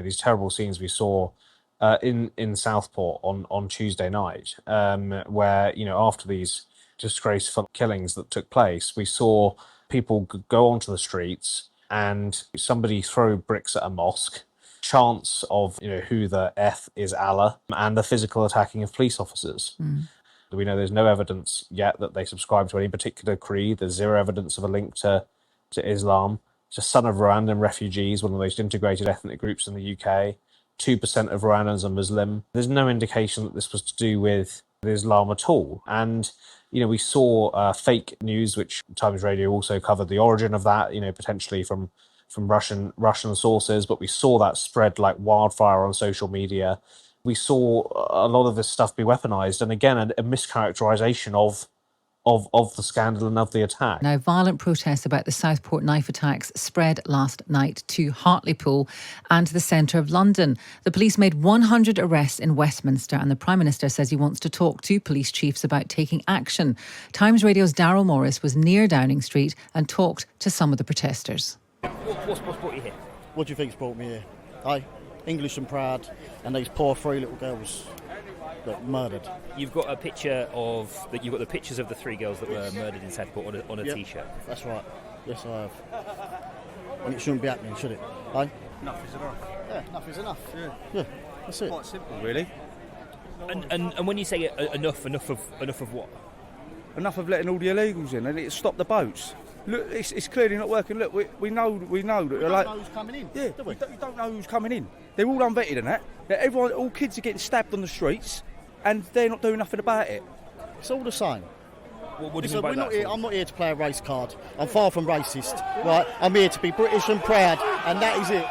these terrible scenes we saw in Southport on Tuesday night, where after these disgraceful killings that took place, we saw people go onto the streets and somebody throw bricks at a mosque, chants of who the F is Allah, and the physical attacking of police officers. We know there's no evidence yet that they subscribe to any particular creed. There's zero evidence of a link to Islam. It's a son of Rwandan refugees, one of the most integrated ethnic groups in the UK. 2% of Rwandans are Muslim. There's no indication that this was to do with Islam at all. And, we saw fake news, which Times Radio also covered the origin of that, potentially from Russian sources. But we saw that spread like wildfire on social media. We saw a lot of this stuff be weaponized. And again, a mischaracterization of the scandal and of the attack. Now, violent protests about the Southport knife attacks spread last night to Hartlepool and the centre of London. The police made 100 arrests in Westminster, and the Prime Minister says he wants to talk to police chiefs about taking action. Times Radio's Daryl Morris was near Downing Street and talked to some of the protesters. What's brought you here? What do you think's brought me here? English and proud, and these poor 3 little girls that murdered. You've got the pictures of the 3 girls that were murdered in Southport on a T-shirt. That's right. Yes, I have. And it shouldn't be happening, should it? Enough is enough. Yeah, enough is enough. Yeah, that's it. Quite simple, really. And when you say enough of what? Enough of letting all the illegals in, and it stopped the boats. Look, it's clearly not working. Look, we know that. We don't know who's coming in. Yeah, do we? You don't know who's coming in. They're all unvetted and that. All kids are getting stabbed on the streets, and they're not doing nothing about it. It's all the same. What do you mean by that? I'm not here to play a race card. I'm far from racist. Right? I'm here to be British and proud, and that is it.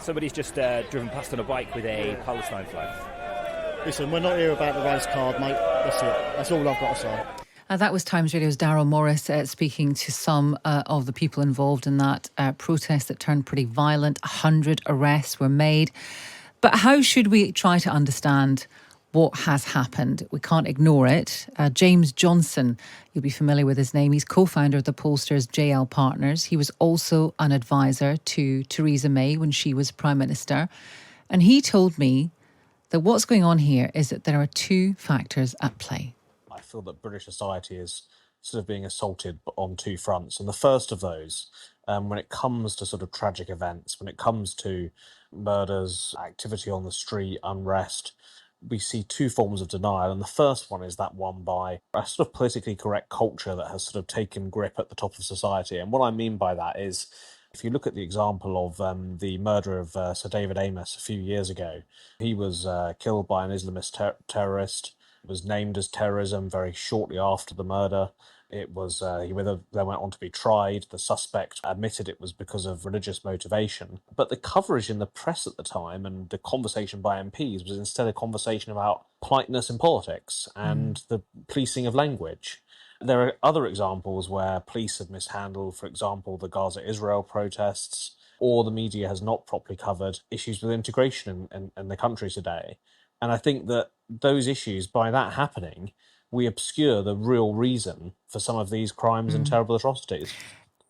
Somebody's just driven past on a bike with a Palestine flag. Listen, we're not here about the race card, mate. That's it. That's all I've got to say. That was Times Radio's Daryl Morris speaking to some of the people involved in that protest that turned pretty violent. 100 arrests were made. But how should we try to understand what has happened? We can't ignore it. James Johnson, you'll be familiar with his name. He's co-founder of the pollsters JL Partners. He was also an advisor to Theresa May when she was Prime Minister. And he told me that what's going on here is that there are 2 factors at play. I feel that British society is sort of being assaulted on 2 fronts. And the first of those, when it comes to sort of tragic events, when it comes to murders, activity on the street, unrest, we see 2 forms of denial. And the first one is that one by a sort of politically correct culture that has sort of taken grip at the top of society. And what I mean by that is, if you look at the example of the murder of Sir David Amess a few years ago, he was killed by an Islamist terrorist, was named as terrorism very shortly after the murder. It was he then went on to be tried. The suspect admitted it was because of religious motivation. But the coverage in the press at the time and the conversation by MPs was instead a conversation about politeness in politics and the policing of language. There are other examples where police have mishandled, for example, the Gaza-Israel protests, or the media has not properly covered issues with integration in the country today. And I think that those issues, by that happening, we obscure the real reason for some of these crimes and terrible atrocities.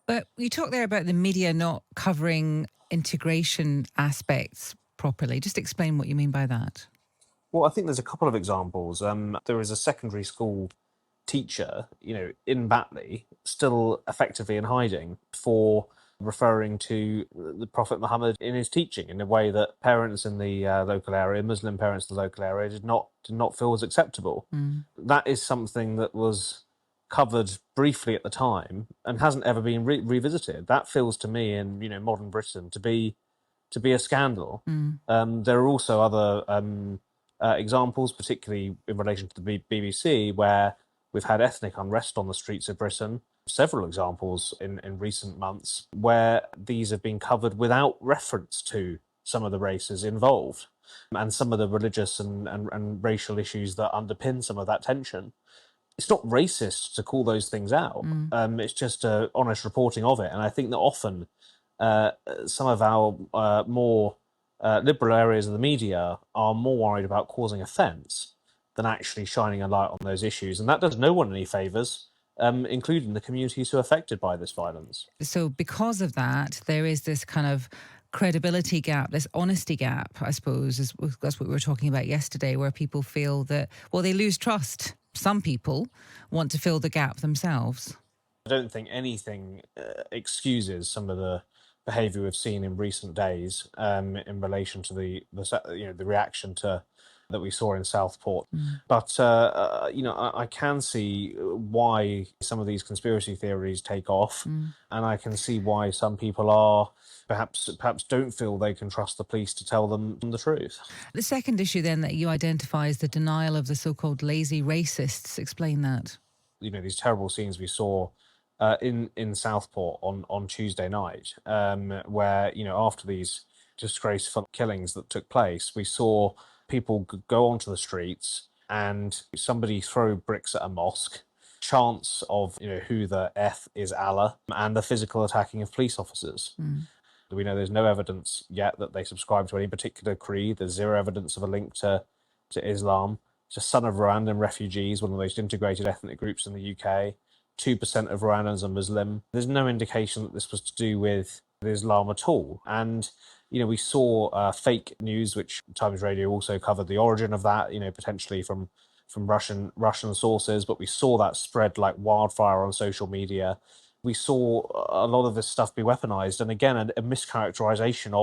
But you talk there about the media not covering integration aspects properly. Just explain what you mean by that. Well, I think there's a couple of examples. There is a secondary school teacher, in Batley, still effectively in hiding for referring to the Prophet Muhammad in his teaching in a way that parents in the local area, Muslim parents in the local area, did not feel was acceptable. That is something that was covered briefly at the time and hasn't ever been revisited. That feels to me in modern Britain to be a scandal. There are also other examples, particularly in relation to the BBC, where we've had ethnic unrest on the streets of Britain. Several examples in recent months where these have been covered without reference to some of the races involved and some of the religious and racial issues that underpin some of that tension. It's not racist to call those things out. It's just honest reporting of it. And I think that often some of our more liberal areas of the media are more worried about causing offence than actually shining a light on those issues. And that does no one any favours. including the communities who are affected by this violence. So because of that, there is this kind of credibility gap, this honesty gap, I suppose, that's what we were talking about yesterday, where people feel that, well, they lose trust. Some people want to fill the gap themselves. I don't think anything excuses some of the behaviour we've seen in recent days in relation to the reaction to that we saw in Southport. But I can see why some of these conspiracy theories take off, and I can see why some people are perhaps don't feel they can trust the police to tell them the truth. The second issue then that you identify is the denial of the so-called lazy racists. Explain that. These terrible scenes we saw in Southport on Tuesday night, where after these disgraceful killings that took place, we saw people go onto the streets and somebody throw bricks at a mosque, chants of who the F is Allah, and the physical attacking of police officers. We know there's no evidence yet that they subscribe to any particular creed. There's zero evidence of a link to Islam. It's a son of Rwandan refugees, one of the most integrated ethnic groups in the UK. 2% of Rwandans are Muslim. There's no indication that this was to do with Islam at all. And, we saw fake news, which Times Radio also covered the origin of that, potentially from Russian sources. But we saw that spread like wildfire on social media. We saw a lot of this stuff be weaponized. And again, a mischaracterization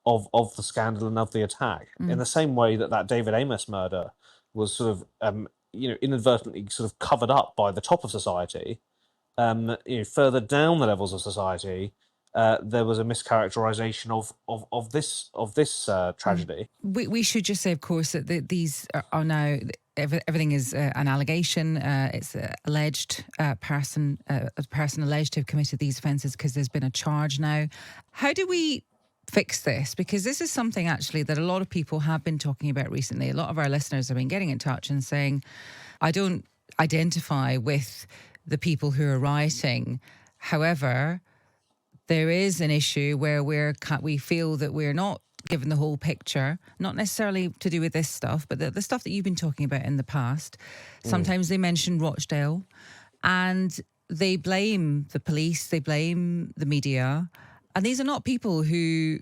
of the scandal and of the attack. In the same way that David Amos murder was sort of inadvertently sort of covered up by the top of society, further down the levels of society, there was a mischaracterization of this tragedy. We should just say, of course, that these are now, everything is an allegation. It's a person alleged to have committed these offences because there's been a charge now. How do we fix this? Because this is something actually that a lot of people have been talking about recently. A lot of our listeners have been getting in touch and saying, I don't identify with the people who are rioting. However, there is an issue where we feel that we're not given the whole picture, not necessarily to do with this stuff, but the stuff that you've been talking about in the past. Sometimes they mention Rochdale and they blame the police, they blame the media. And these are not people who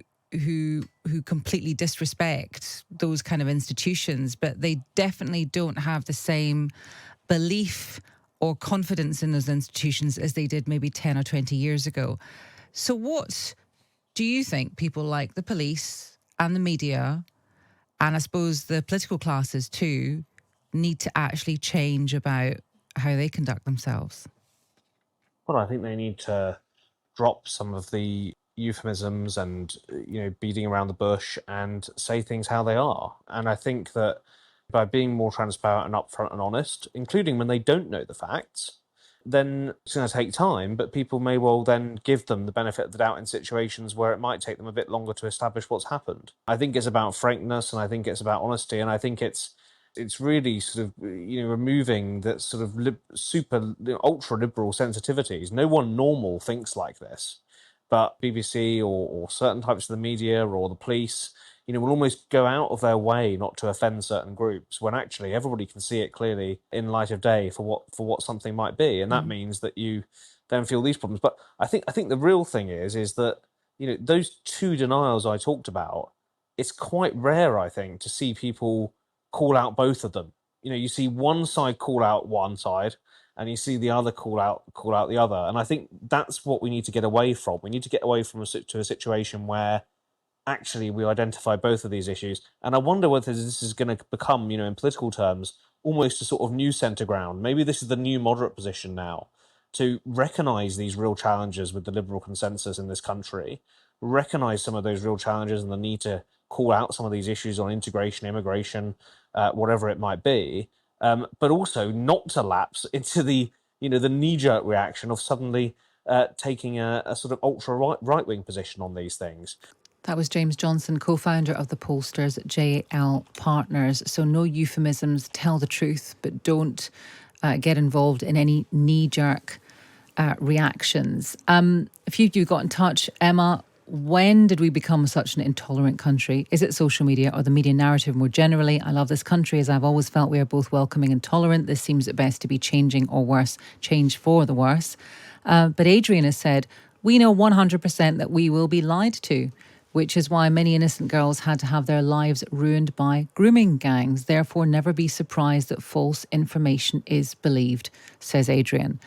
completely disrespect those kind of institutions, but they definitely don't have the same belief or confidence in those institutions as they did maybe 10 or 20 years ago. So what do you think people like the police and the media, and I suppose the political classes too, need to actually change about how they conduct themselves? Well, I think they need to drop some of the euphemisms and beating around the bush and say things how they are. And I think that by being more transparent and upfront and honest, including when they don't know the facts, then it's going to take time, but people may well then give them the benefit of the doubt in situations where it might take them a bit longer to establish what's happened. I think it's about frankness, and I think it's about honesty, and I think it's really sort of removing that sort of super ultra liberal sensitivities. No one normal thinks like this, but BBC or certain types of the media or the police will almost go out of their way not to offend certain groups, when actually everybody can see it clearly in light of day for what something might be, and that means that you then feel these problems. But I think the real thing is that those two denials I talked about, it's quite rare, I think, to see people call out both of them. You see one side call out one side, and you see the other call out the other, and I think that's what we need to get away from. We need to get away from a situation where actually we identify both of these issues. And I wonder whether this is going to become, in political terms, almost a sort of new centre ground. Maybe this is the new moderate position now, to recognise these real challenges with the liberal consensus in this country, recognise some of those real challenges and the need to call out some of these issues on integration, immigration, whatever it might be, but also not to lapse into the knee-jerk reaction of suddenly taking a sort of ultra right-wing position on these things. That was James Johnson, co-founder of the pollsters JL Partners. So no euphemisms, tell the truth, but don't get involved in any knee-jerk reactions. A few of you got in touch. Emma, when did we become such an intolerant country? Is it social media or the media narrative more generally? I love this country as I've always felt we are both welcoming and tolerant. This seems at best to be changing or worse, change for the worse. But Adrian has said, we know 100% that we will be lied to, which is why many innocent girls had to have their lives ruined by grooming gangs. Therefore, never be surprised that false information is believed, says Adrian.